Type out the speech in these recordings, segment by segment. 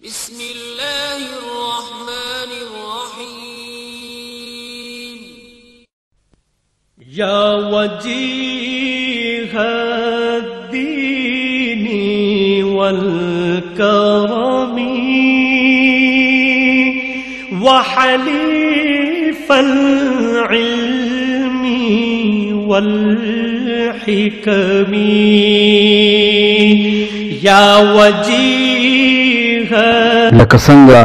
بسم الله الرحمن الرحيم يا وجيه الدين والكرم وحليف العلم والحكم يا وجيه لکه څنګه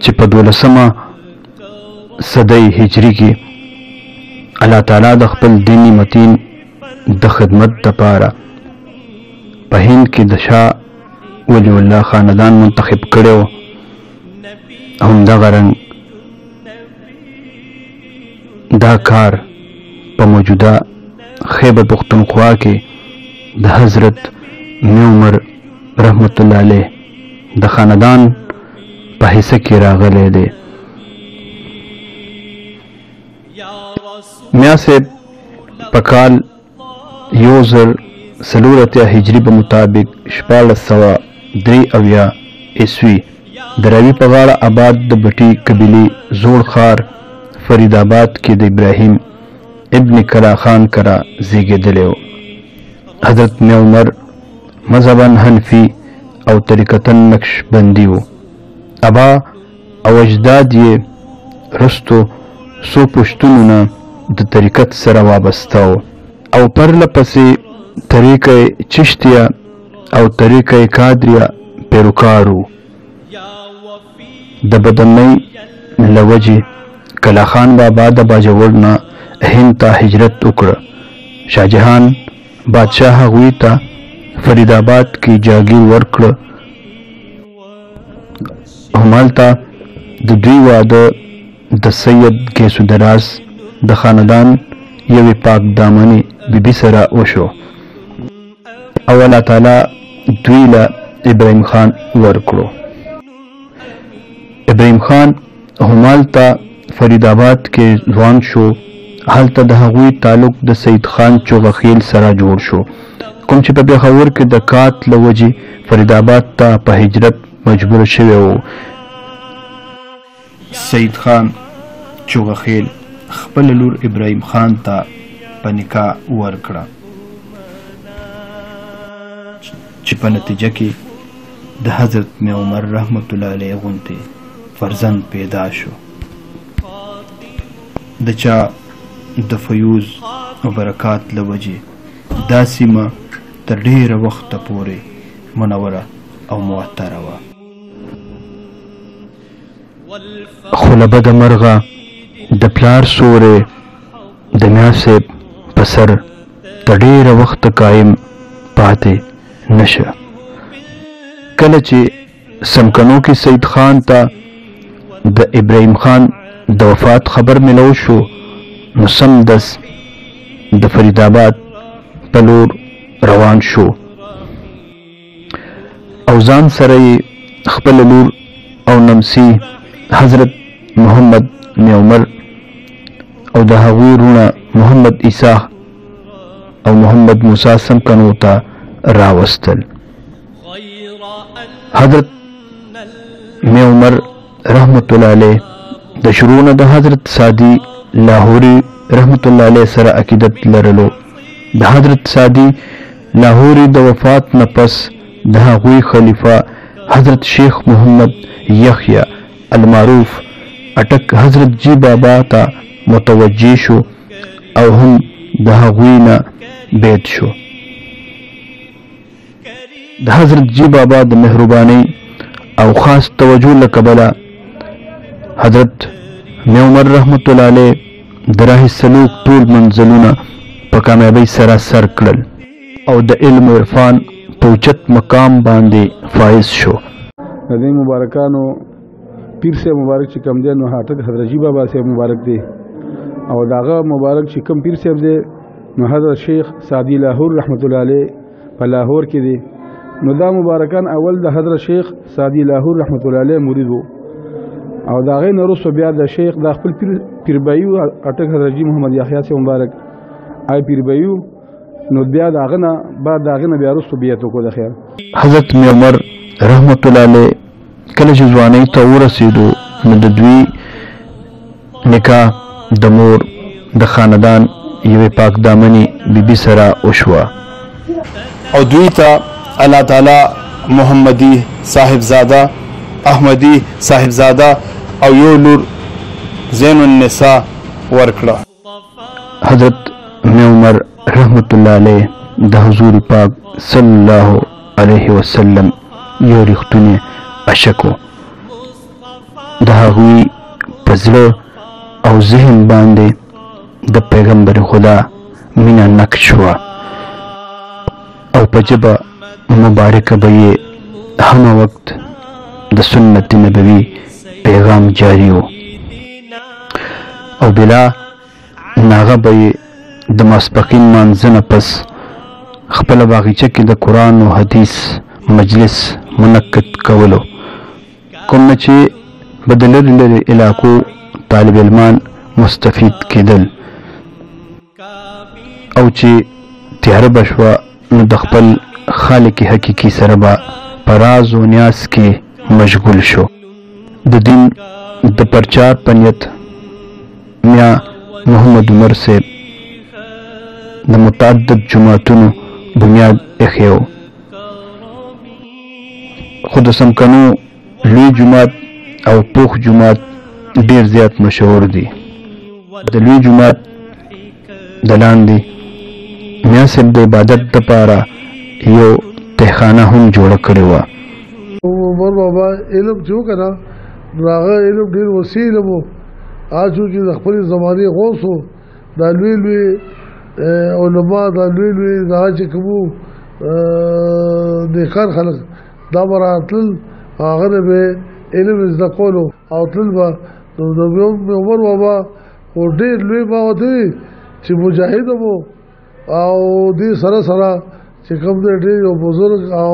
چې په 12مه صدۍ هجري کې الله تعالی د خپل دینی متین د خدمت لپاره په هند کې د شاه ولی الله خاندان منتخب کړو همدغه رنګ دا کار په موجوده خیبر پختونخوا کې د حضرت می عمر رحمت الله علیه د خاندان په حصہ کې راغلی دی. میا صاحب په کال 1403 هجري په مطابق 1483 عیسوي د راوي په غاړه آباد د بټي قبیلې زوړ ښار فرید آباد کې د ابراهیم ابن کلا خان کرا زیږېدلی و. حضرت می عمر مذهبا حنفي او طریقتاً نقشبندي و. ابا او اجداد یې رستو څو پښتونونه د طریقت سره وابسته و او پرله پسې طریقه چشتیه او طریقه قادریه پیروکار و. د بدنۍ له وجې کلا خان بابا د باجوړ نه هند ته هجرت وکړه. شاهجهان بادشاه هغوی ته فرید آباد کې جاګیر ورکړه. همالته د دوی واده د سید ګیسو دراز د خاندان یوې پاک دامنې بیبي سره وشو او الله تعالی دوی له ابراهیم خان ورکړو. ابراهیم خان همالته فرید آباد کې ځوان شو. هلته د هغوی تعلق د سید خان چوغخیل سره جوړ شو کوم چې په پېښور کې د کات له وجې فرید آباد ته په هجرت مجبور شوی و. سید خان چوغخیل خپل لور ابراهیم خان ته په نکاح ورکړه چې په نتیجه کې د حضرت می عمر رحمت الله علیه غوندې فرزند پیدا شو. د چا د فیوز او برکات له وجې دا سیمه تر ډیره وخته پورې منوره او معطره وه. خو له بده مرغه د پلار سوری د میا صاحب په سر تر ډیره وخته قایم پاتې نشه. کله چې سمکنو کې سید خان ته د ابراهیم خان د وفات خبر ملو شو نو سمدس د فرید آباد په لور روان شو او ځان سره یې خپل لور او نمسی حضرت محمد می عمر او د هغوی رونه محمد عیسی او محمد موسی سمکنو ته راوستل. حضرت می عمر رحمت الله علیه د شروع د حضرت سادی لاهوری رحمت الله علیه سره عقیدت لرلو. د حضرت سادی لاهوری د وفات نه پس د هغوی خلیفہ حضرت شیخ محمد یحیی المعروف اٹک حضرت جی بابا ته متوجه شو او هم د هغوی نه بیت شو. د حضرت جی بابا د مهربانۍ او خاص توجه له کبله حضرت می عمر رحمت الله علیه د راه سلوک ټول منزلونه په کامیابۍ سره سر کړل او د علم و عرفان په اوچت مقام باندې فائز شو. د دې مبارکانو پیر صاحب مبارک چې کم دی نو هاټک حضرت جی بابا صاحب مبارک دی او داغه مبارک چې کم پیر صاحب دی نو حضرت شیخ سادی لاهور رحمت الله علیه په لاهور کې دی. نو دا مبارکان اول د حضرت شیخ سادی لاهور رحمت الله علیه مرید وو او دا غي نورسو بیا د شیخ د خپل پیر بایو اٹک حضرت جی محمد یحیی صاحب مبارک آی پیر بایو نو بیا داغه نه بعد داغه نه بیا رسو بیا تو کو د خیر حضرت می عمر رحمت الله علیه کله چې ځوانۍ ته ورسېدو نو د دوی نکاح د مور د خاندان یوې پاک دامنې بیبي سره وشوه او دوی ته الله تعالی محمدي صاحبزاده احمدي صاحبزاده او یو لور زین النساء ورکړه. حضرت می عمر رحمت الله علیه د حضور پاک صلی الله علیه وسلم یو رښتونی عاشق و. د هغوی په زړه او ذهن باندې د پیغمبر خدا مینه نقش شوه او په ژبه مبارکه به یې همه وخت د سنت نبوي پیغام جاری و او بلا ناغه به یې د ماسپښین لمانځه نه پس خپله باغچه کې د قرآن او حدیث مجلس منعقد کولو، کوم نه چې به د لرې لرې علاقو طالب علمان مستفید کېدل او چې تیاره به شوه نو د خپل خالق حقیقي سره به په راز و نیاز کې مشغول شو. د دین د پرچار په نیت میا محمد عمر صاحب د متعدد جماعتونو بنیاد ایښی و، خو د څمکنو لوی جومات او پوخ جومات ډیر زیات مشهور دي. د لوی جومات د لاندې میا صاحب د عبادت دپاره یو تهخانه هم جوړه کړې وه. عمر بابا علم چې وکړه نو هغه علم ډېر وسیع علم و. هغه چونکې د خپلې زمانې غوث و، دا لوی لوی علما، دا لوی لوی هغه چې کوم نیکان خلک دا به راتلل، هغه نه به علم زده کولو او تلل به. نو د عمر بابا خو ډېر لوی ما ورته وي چې مجاهد و او دې سره سره چې کوم دی ډېر یو بزرګ او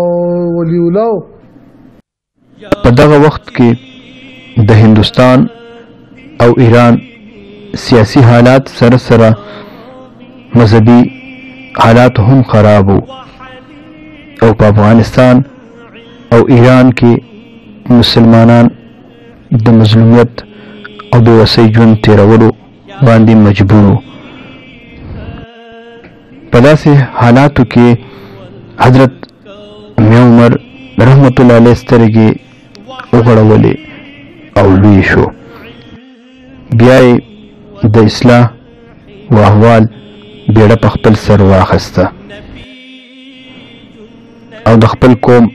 ولی الله و. په دغه وخت کې د هندوستان او ایران سیاسی حالات سره سره مذهبي حالات هم خراب وو او په افغانستان او ایران کې مسلمانان د مظلومیت او د وسۍ ژوند تیرولو باندې مجبور وو. په داسې حالاتو کې حضرت می عمر رحمت الله علیه سترګې وغړولې او لوی شو. بیا یې د اصلاح و احوال بیړه په خپل سر واخیسته او د خپل قوم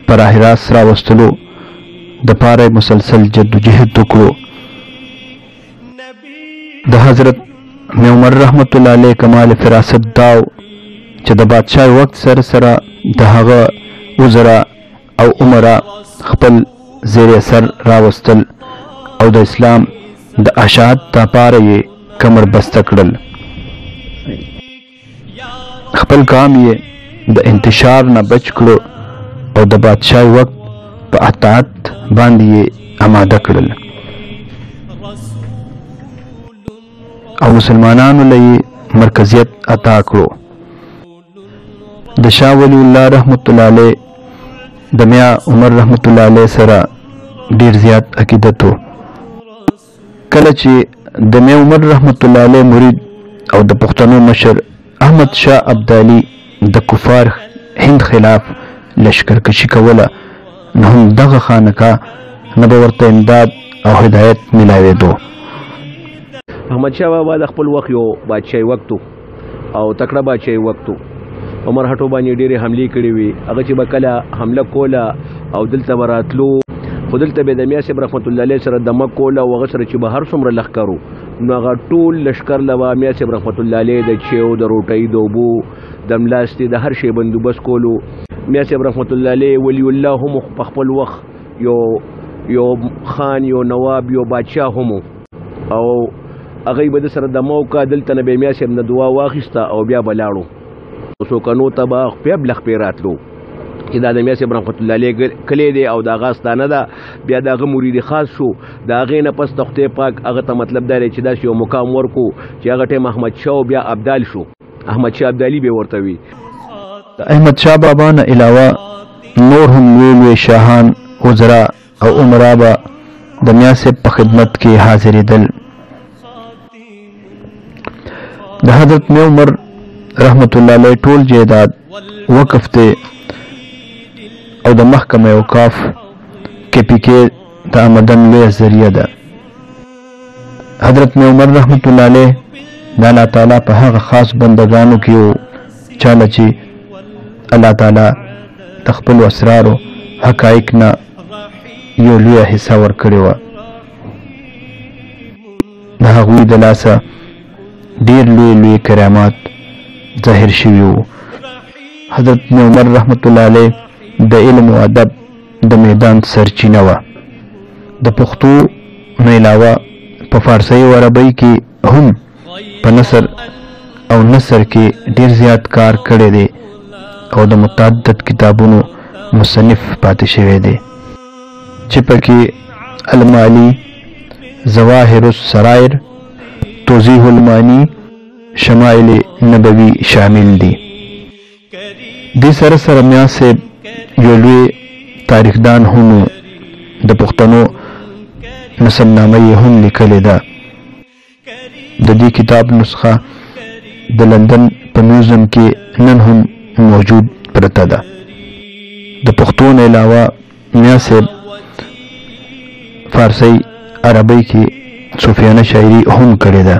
په راه راست راوستلو دپاره یې مسلسل جدوجهد وکړو. د حضرت می عمر رحمت الله علیه کمال فراست دا و چې د بادشاه وخت سره سره د هغه وزرا او عمرا خپل زیر اثر راوستل او د اسلام د اشاعت دپاره یې کمر بسته کړل. خپل کام یې د انتشار نه بچ کړو او د بادشاه وخت په اطاعت باندې یې آماده کړل او مسلمانانو له یې مرکزیت عطا کړو. د شاه ولی الله رحمت الله علیه د میا عمر رحمت الله علیه سره ډیر زیات عقیدت و. کله چې د میا عمر رحمت الله علیه مرید او د پښتنو مشر احمد شاه ابدالي د کفار هند خلاف لشکرکشي کوله نو هم دغه خانقاه نه به ورته امداد او هدایت میلاوېدو. احمد شاه بابا د خپل وخت یو بادشاهي وخت او تکړه بادشاهي وخت عمر هټو باندې ډېرې حملې کړې وي. هغه چې به کله حمله کوله او دلته به راتلو خو دلته به د میا صاحب رحمت الله علیه سره دمه کوله او هغه سره چې به هر څومره لښکر و نو هغه ټول لښکر له به میا صاحب رحمت الله علیه د چیو د روټۍ د اوبو د ملاستې د هر شی بندوبست کولو. میا صاحب رحمت الله علیه ولی الله هم په خپل وخت یو خان یو نواب یو بادشاه هم او هغه به د سره دمه وکړه. دلته نه به میا صاحب نه دعا واخیسته او بیا به لاړو. څوکنو ته به خپې بلخ پې راتلو چې دا د میا صاحب رحمت الله علیه کلی دی او د هغه استانه ده. بیا د هغه مرید خاص شو. د هغې نه پس د خدای پاک هغه ته مطلب دا دی چې داسې یو مقام ورکو چې هغه ټایم احمد شاه او بیا ابدال شو. احمد شاه ابدالي به ورته وي. د احمد شاه بابا نه علاوه نور هم لوی شاهان وزرا او عمرا به د میا صاحب په خدمت کې حاضرېدل. د حضرت میا عمر رحمت الله علیه ټول جیداد وقف دی او د محکمه اوقاف KPK د آمدن لویه ذریعه ده. حضرت میا عمر رحمت الله علیه د الله تعالی په هغه خاص بندگانو کې یو چاله چې الله تعالی د خپلو اسرارو حقایق نه یو لویه حصه ورکړې وه. د هغوی د لاسه ډېر لوی کرامات ظاهر شوي وو. حضرت میا عمر رحمت الله علیه د علم او ادب د میدان سرچینه وه. د پښتو نه علاوه په فارسی او عربۍ کې هم په نثر او نثر کې ډېر زیات کار کړی دی او د متعدد کتابونو مصنف پاتې شوی دی چې پکې المعالي، ظواهر السرایر، توضیح المعانی، شمائل نبوی شامل دي. دې سره سره میا صاحب یو لوی تاریخدان هم د پښتنو نسبنامه یې هم لیکلې ده. د دې کتاب نسخه د لندن په میوزیم کې نن هم موجود پرته ده. د پښتو نه علاوه میا صاحب فارسی عربی کې صوفیانه شاعري هم کړې ده.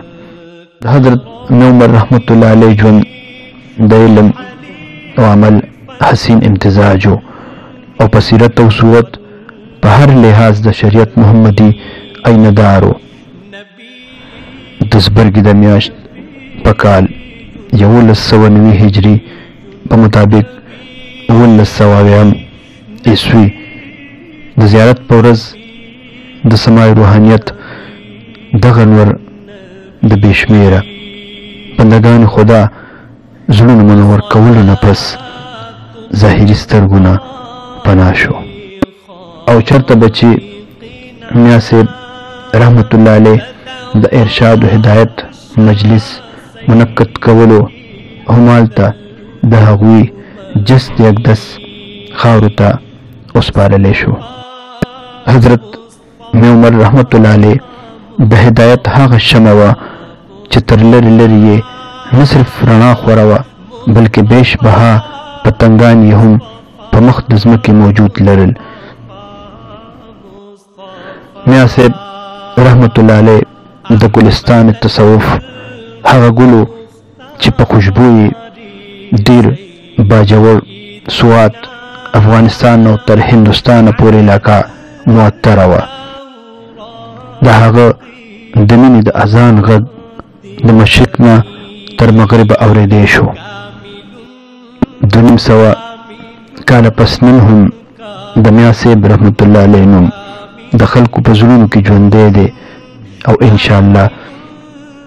د حضرت میا عمر رحمت الله علیه ژوند د علم او عمل حسین امتزاج او په سیرت او صورت په هر لحاظ د شریعت محمدي عینه‌دارو. د زبرګي د میاشت په کال 1190 هجري په مطابق 1900 عیسوي د زیارت په ورځ د سماع روحانیت دغه نور د بېشمېره بندګان خدا زړونو منور کولو نه پس ظاهري سترګو نه پناه شو. او چرته به چې میا صاحب رحمت الله علیه د ارشاد و هدایت مجلس منعقد کولو همالته د هغوی جست اقدس خاورو ته وسپارلی شو. حضرت میا عمر رحمت الله علیه د هدایت هغه شمع وه چې تر لرې لرې یې نه صرف رڼا خوره وه بلکې بیش بها پتنګان یې هم په مخ د ځمکې موجود لرل. میا صاحب رحمت الله علیه د ګلستان تصوف هغه ګلو چې په خوشبو یې ډېر باجوړ سوات افغانستان او تر هندوستان پورې علاقه معطره وه. د هغه د مینې د اذان غږ د مشرق نه تر مغربه اورېدی شو. 200 کاله پس نن هم د میا صاحب رحمت الله علیه نوم د خلکو په زړونو کې ژوندی دی او انشاءالله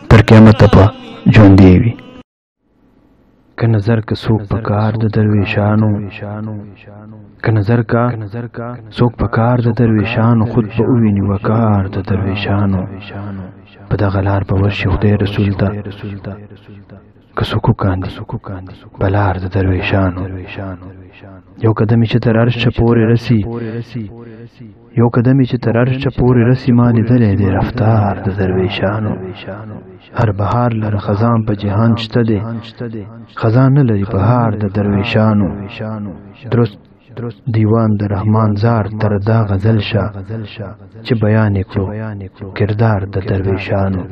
تر قیامته به ژوندی وي. که نظر که څوک په کار د درویشانو، که نظر کا څوک په کار د درویشانو، خود به وویني وقار د درویشانو. په دغه لار به ورشي خدای رسول ته، که څوک وکاندي په لار د درویشانو. یو قدم چې تر عرشه پورې رسي، یو قدم چې تر عرشه پورې رسي، ما لیدلی دی رفتار د درویشانو. هر بهار لره خزان په جهان شته دی، خزان نه لري بهار د درویشانو. درست دیوان د رحمان زار تر دا غزل شه چې بیان کړو کردار د درویشانو.